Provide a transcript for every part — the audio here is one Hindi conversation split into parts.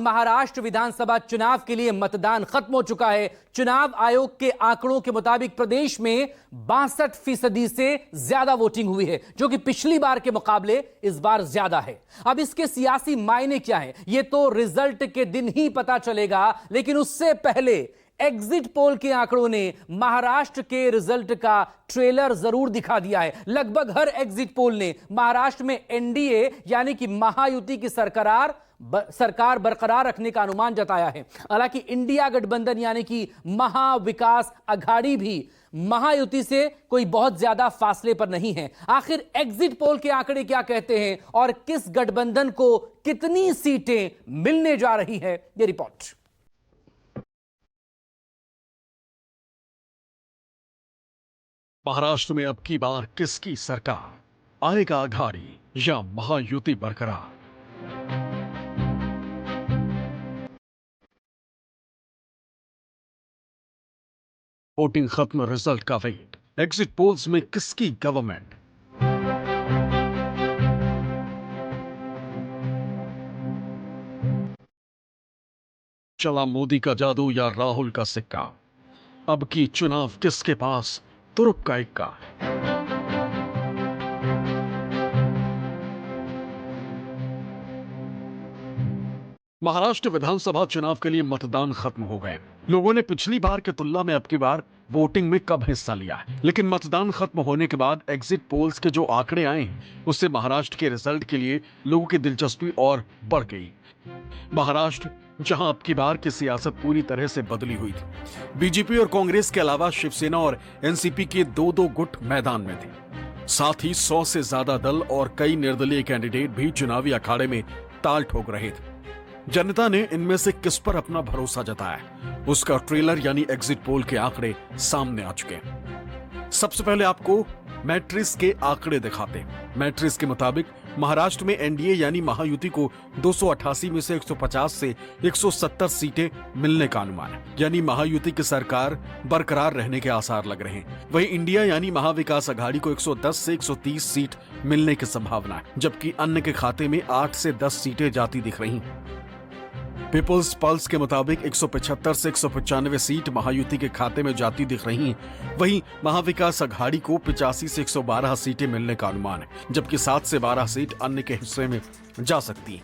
महाराष्ट्र विधानसभा चुनाव के लिए मतदान खत्म हो चुका है। चुनाव आयोग के आंकड़ों के मुताबिक प्रदेश में 62% से ज्यादा वोटिंग हुई है, जो कि पिछली बार के मुकाबले इस बार ज्यादा है। अब इसके सियासी मायने क्या है, यह तो रिजल्ट के दिन ही पता चलेगा, लेकिन उससे पहले एग्जिट पोल के आंकड़ों ने महाराष्ट्र के रिजल्ट का ट्रेलर जरूर दिखा दिया है। लगभग हर एग्जिट पोल ने महाराष्ट्र में एनडीए यानी कि महायुति की सरकार बरकरार रखने का अनुमान जताया है। हालांकि इंडिया गठबंधन यानी कि महाविकास अघाड़ी भी महायुति से कोई बहुत ज्यादा फासले पर नहीं है। आखिर एग्जिट पोल के आंकड़े क्या कहते हैं और किस गठबंधन को कितनी सीटें मिलने जा रही है, ये रिपोर्ट। महाराष्ट्र में अब की बार किसकी सरकार आएगा, अघाड़ी या महायुति बरकरार? वोटिंग खत्म, रिजल्ट का वेट। एग्जिट पोल्स में किसकी गवर्नमेंट? चला मोदी का जादू या राहुल का सिक्का? अब की चुनाव किसके पास तुरुप का इक्का? महाराष्ट्र विधानसभा चुनाव के लिए मतदान खत्म हो गए। लोगों ने पिछली बार की तुलना में अब की बार वोटिंग में कम हिस्सा लिया है, लेकिन मतदान खत्म होने के बाद एग्जिट पोल्स के जो आंकड़े आए हैं उससे महाराष्ट्र के रिजल्ट के लिए लोगों की दिलचस्पी और बढ़ गई। महाराष्ट्र जहां अब की बार की सियासत पूरी तरह से बदली हुई थी। बीजेपी और कांग्रेस के अलावा शिवसेना और एनसीपी के दो गुट मैदान में थे। साथ ही 100 से ज्यादा दल और कई निर्दलीय कैंडिडेट भी चुनावी अखाड़े में ताल ठोक रहे थे। जनता ने इनमें से किस पर अपना भरोसा जताया, उसका ट्रेलर यानी एग्जिट पोल के आंकड़े सामने आ चुके हैं। सबसे पहले आपको मैट्रिक्स के आंकड़े दिखाते हैं। मैट्रिक्स के मुताबिक महाराष्ट्र में एनडीए यानी महायुति को 288 में से 150 से 170 सीटें मिलने का अनुमान है, यानी महायुति की सरकार बरकरार रहने के आसार लग रहे हैं। वहीं इंडिया यानी महाविकास अघाड़ी को 110 से 130 सीट मिलने की संभावना है, जबकि अन्य के खाते में 8 से 10 सीटें जाती दिख रही। पीपल्स पल्स के मुताबिक 175 से 195 सीट महायुति के खाते में जाती दिख रही हैं। वहीं महाविकास अघाड़ी को 85 से 112 सीटें मिलने का अनुमान है, जबकि 7 से 12 सीट अन्य के हिस्से में जा सकती हैं।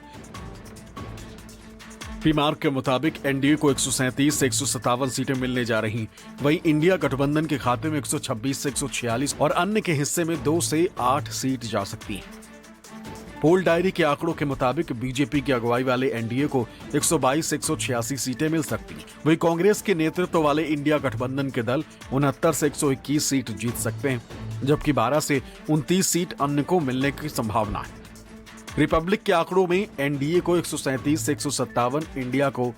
पीमार्क के मुताबिक एनडीए को 137 से 157 सीटें मिलने जा रही। वहीं इंडिया गठबंधन के खाते में 126 से 146 और अन्य के हिस्से में 2 से 8 सीट जा सकती हैं। पोल डायरी के आंकड़ों के मुताबिक बीजेपी की अगुवाई वाले एनडीए को 122 से 186 सीटें मिल सकती हैं। वहीं कांग्रेस के नेतृत्व वाले इंडिया गठबंधन के दल 69 से 121 सीट जीत सकते हैं, जबकि 12 से 29 सीट अन्य को मिलने की संभावना है। रिपब्लिक के आंकड़ों में एनडीए को 137 से 157, इंडिया को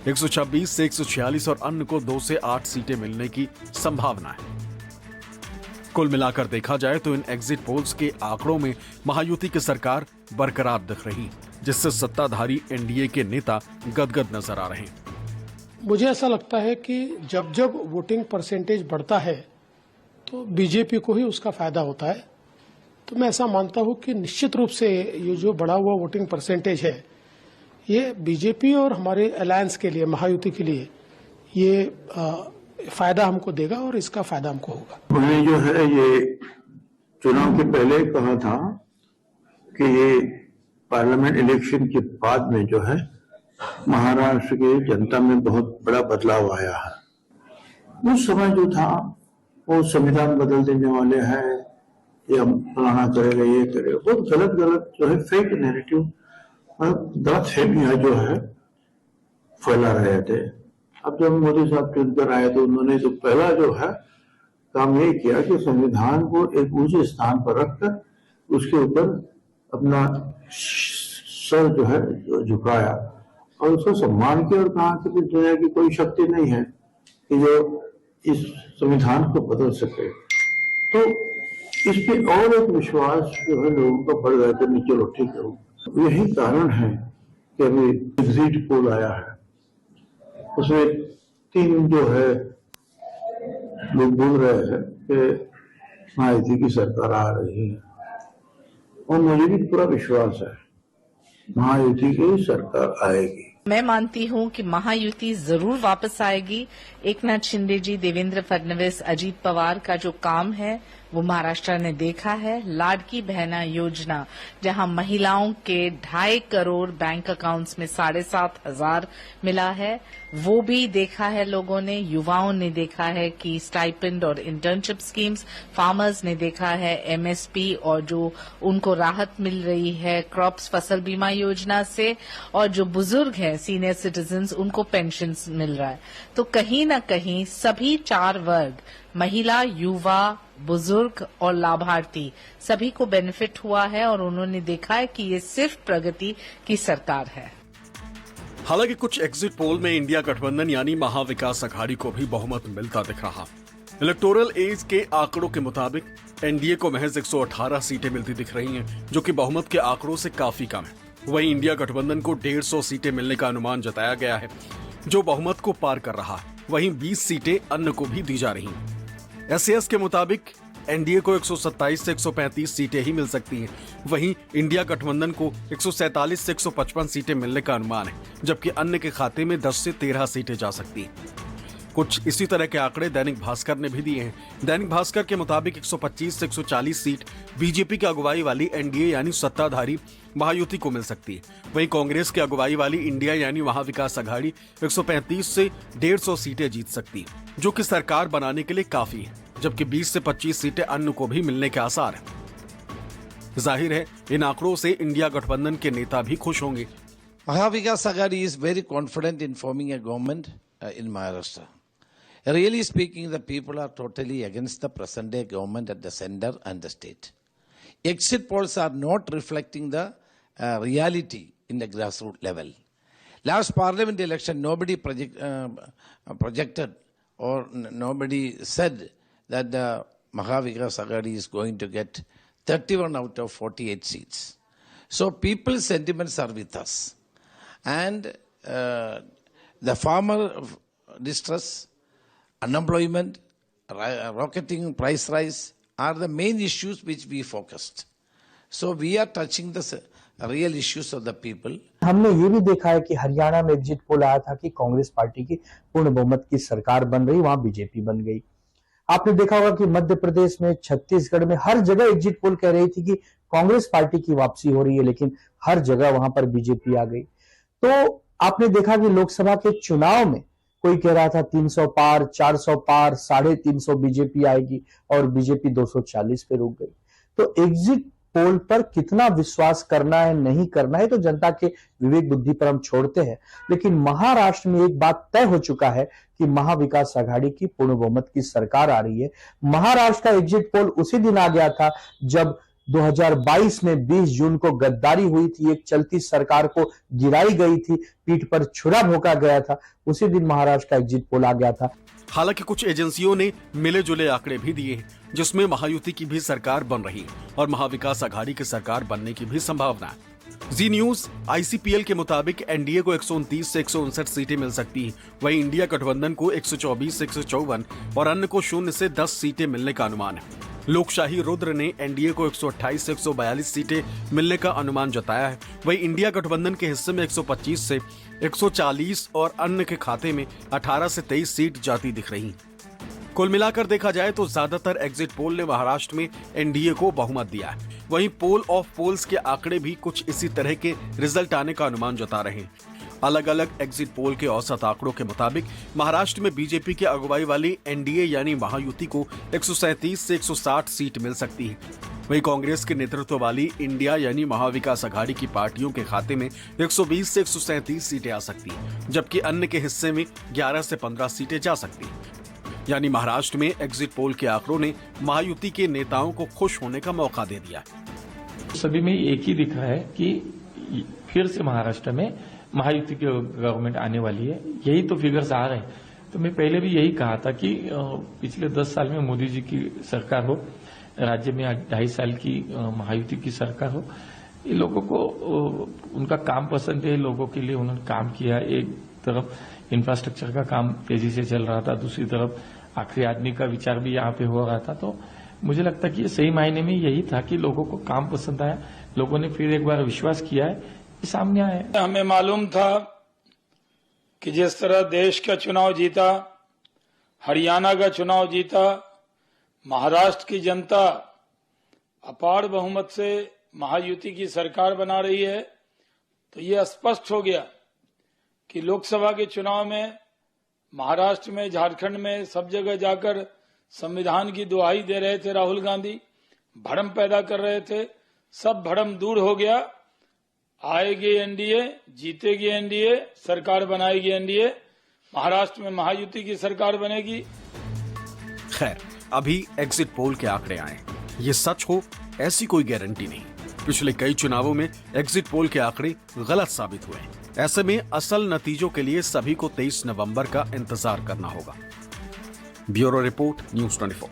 126 से 146 और अन्य को 2 से 8 सीटें मिलने की संभावना है। कुल मिलाकर देखा जाए तो इन एग्जिट पोल्स के आंकड़ों में महायुति की सरकार बरकरार दिख रही, जिससे सत्ताधारी एनडीए के नेता गदगद नजर आ रहे हैं। मुझे ऐसा लगता है कि जब जब वोटिंग परसेंटेज बढ़ता है तो बीजेपी को ही उसका फायदा होता है। तो मैं ऐसा मानता हूं कि निश्चित रूप से ये जो बढ़ा हुआ वोटिंग परसेंटेज है, ये बीजेपी और हमारे अलायंस के लिए, महायुति के लिए ये फायदा हमको देगा और इसका फायदा हमको होगा। मैंने जो है ये चुनाव के पहले कहा था कि ये पार्लियामेंट इलेक्शन के बाद में जो है महाराष्ट्र की जनता में बहुत बड़ा बदलाव आया है। उस समय जो था वो संविधान बदल देने वाले हैं, ये हम फलाना करेगा, ये करेगा, बहुत गलत जो है फेक नैरेटिव, गलत फहमियां जो है फैला रहे थे। अब जब मोदी साहब चुनकर आए तो उन्होंने जो पहला जो है काम ये किया कि संविधान को एक ऊंचे स्थान पर रखकर उसके ऊपर अपना सर जो है झुकाया और उसको सम्मान किया और कहा कि दुनिया की कोई शक्ति नहीं है कि जो इस संविधान को बदल सके। तो इस पे और एक विश्वास जो है लोगों का बढ़ गया कि चलो ठीक है। यही कारण है कि अभी एग्जिट पोल आया है, उसमें 3 जो है लोग बोल रहे हैं कि महायुति की सरकार आ रही है और मुझे भी पूरा विश्वास है महायुति की सरकार आएगी। मैं मानती हूं कि महायुति जरूर वापस आएगी। एकनाथ शिंदे जी, देवेंद्र फडणवीस, अजीत पवार का जो काम है वो महाराष्ट्र ने देखा है। लाडकी बहना योजना, जहां महिलाओं के 2.5 करोड़ बैंक अकाउंट्स में 7,500 मिला है, वो भी देखा है लोगों ने। युवाओं ने देखा है कि स्टाइपेंड और इंटर्नशिप स्कीम्स, फार्मर्स ने देखा है एमएसपी और जो उनको राहत मिल रही है क्रॉप्स फसल बीमा योजना से, और जो बुजुर्ग हैं सीनियर सिटीजन्स उनको पेंशन मिल रहा है। तो कहीं न कहीं सभी 4 वर्ग, महिला, युवा, बुजुर्ग और लाभार्थी, सभी को बेनिफिट हुआ है और उन्होंने देखा है कि ये सिर्फ प्रगति की सरकार है। हालांकि कुछ एग्जिट पोल में इंडिया गठबंधन यानी महाविकास अघाड़ी को भी बहुमत मिलता दिख रहा। इलेक्टोरल एज के आंकड़ों के मुताबिक एनडीए को महज 118 सीटें मिलती दिख रही हैं, जो कि बहुमत के आंकड़ों से काफी कम है। वहीं इंडिया गठबंधन को 150 सीटें मिलने का अनुमान जताया गया है, जो बहुमत को पार कर रहा है। वहीं 20 सीटें अन्य को भी दी जा रही हैं। एसएस के मुताबिक एनडीए को 127 से 135 सीटें ही मिल सकती हैं। वहीं इंडिया गठबंधन को 147 से 155 सीटें मिलने का अनुमान है, जबकि अन्य के खाते में 10 से 13 सीटें जा सकती हैं। कुछ इसी तरह के आंकड़े दैनिक भास्कर ने भी दिए हैं। दैनिक भास्कर के मुताबिक 125 से 140 सीट बीजेपी की अगुवाई वाली एनडीए यानी सत्ताधारी महायुति को मिल सकती है। वहीं कांग्रेस की अगुवाई वाली इंडिया यानी महाविकास अघाड़ी 135 से 150 सीटें जीत सकती है, जो कि सरकार बनाने के लिए काफी है, जबकि 20 से 25 सीटें अन्य को भी मिलने के आसार हैं। जाहिर है इन आंकड़ों से इंडिया गठबंधन के नेता भी खुश होंगे। Mahavikas Aghadi is very confident in forming a government in Maharashtra. Really speaking, the people are totally against the present day government at the center and the state. Exit polls are not reflecting the reality in the grassroots level. Last parliament election, nobody projected or nobody said that the Mahavikas Aghadi is going to get 31 out of 48 seats. So people's sentiments are with us. And the farmer distress, unemployment, rocketing price rise are the main issues which we focused. So we are touching the real issues of the people. हमने ये भी देखा है कि हरियाणा में एग्जिट पोल आया था कि कांग्रेस पार्टी की पूर्ण बहुमत की सरकार बन रही, वहां बीजेपी बन गई। आपने देखा होगा कि मध्य प्रदेश में, छत्तीसगढ़ में हर जगह एग्जिट पोल कह रही थी कि कांग्रेस पार्टी की वापसी हो रही है, लेकिन हर जगह वहां पर बीजेपी आ गई। तो आपने देखा कि लोकसभा के चुनाव में कोई कह रहा था 300 पार, 400 पार, 350 बीजेपी आएगी और बीजेपी 240 पे रुक गई। तो एग्जिट पोल पर कितना विश्वास करना है, नहीं करना है, तो जनता के विवेक बुद्धि पर हम छोड़ते हैं। लेकिन महाराष्ट्र में एक बात तय हो चुका है कि महाविकास अघाड़ी की पूर्ण बहुमत की सरकार आ रही है। महाराष्ट्र का एग्जिट पोल उसी दिन आ गया था जब 2022 में 20 जून को गद्दारी हुई थी, एक चलती सरकार को गिराई गई थी, पीठ पर छुरा भोंका गया था, उसी दिन महाराष्ट्र का एग्जिट पोल आ गया था। हालांकि कुछ एजेंसियों ने मिले जुले आंकड़े भी दिए हैं, जिसमें महायुति की भी सरकार बन रही है और महाविकास अघाड़ी की सरकार बनने की भी संभावना है। जी न्यूज आईसीपीएल के मुताबिक एनडीए को 129 से 159 सीटें मिल सकती हैं, वहीं इंडिया गठबंधन को 124 से 154 और अन्य को 0 से 10 सीटें मिलने का अनुमान है। लोकशाही रुद्र ने एनडीए को 128 से 142 सीटें मिलने का अनुमान जताया है। वहीं इंडिया गठबंधन के हिस्से में 125 से 140 और अन्य के खाते में 18 से 23 सीट जाती दिख रही। कुल मिलाकर देखा जाए तो ज्यादातर एग्जिट पोल ने महाराष्ट्र में एनडीए को बहुमत दिया है। वहीं पोल ऑफ पोल्स के आंकड़े भी कुछ इसी तरह के रिजल्ट आने का अनुमान जता रहे हैं। अलग अलग एग्जिट पोल के औसत आंकड़ों के मुताबिक महाराष्ट्र में बीजेपी की अगुवाई वाली एनडीए यानी महायुति को 137 से 160 सीट मिल सकती है। वहीं कांग्रेस के नेतृत्व वाली इंडिया यानी महाविकास अघाड़ी की पार्टियों के खाते में 120 से 137 सीटें आ सकती हैं, जबकि अन्य के हिस्से में 11 से 15 सीटें जा सकती हैं। यानी महाराष्ट्र में एग्जिट पोल के आंकड़ों ने महायुति के नेताओं को खुश होने का मौका दे दिया। सभी में एक ही दिखा है कि फिर से महाराष्ट्र में महायुति की गवर्नमेंट आने वाली है, यही तो फिगर्स आ रहे हैं। तो मैं पहले भी यही कहा था कि पिछले 10 साल में मोदी जी की सरकार हो, राज्य में 2.5 साल की महायुति की सरकार हो, ये लोगों को उनका काम पसंद है, लोगों के लिए उन्होंने काम किया। एक तरफ इंफ्रास्ट्रक्चर का काम तेजी से चल रहा था, दूसरी तरफ आखिरी आदमी का विचार भी यहाँ पे हो रहा था। तो मुझे लगता कि ये सही मायने में यही था कि लोगों को काम पसंद आया, लोगों ने फिर एक बार विश्वास किया है, सामने आया। हमें मालूम था कि जिस तरह देश का चुनाव जीता, हरियाणा का चुनाव जीता, महाराष्ट्र की जनता अपार बहुमत से महायुति की सरकार बना रही है, तो ये स्पष्ट हो गया कि लोकसभा के चुनाव में महाराष्ट्र में, झारखंड में सब जगह जाकर संविधान की दुहाई दे रहे थे राहुल गांधी, भ्रम पैदा कर रहे थे। सब भ्रम दूर हो गया। आएगी एनडीए, जीतेगी एनडीए, सरकार बनाएगी एनडीए, महाराष्ट्र में महायुति की सरकार बनेगी। खैर, अभी एग्जिट पोल के आंकड़े आए, ये सच हो ऐसी कोई गारंटी नहीं। पिछले कई चुनावों में एग्जिट पोल के आंकड़े गलत साबित हुए। ऐसे में असल नतीजों के लिए सभी को 23 नवंबर का इंतजार करना होगा। Bureau report, news 24।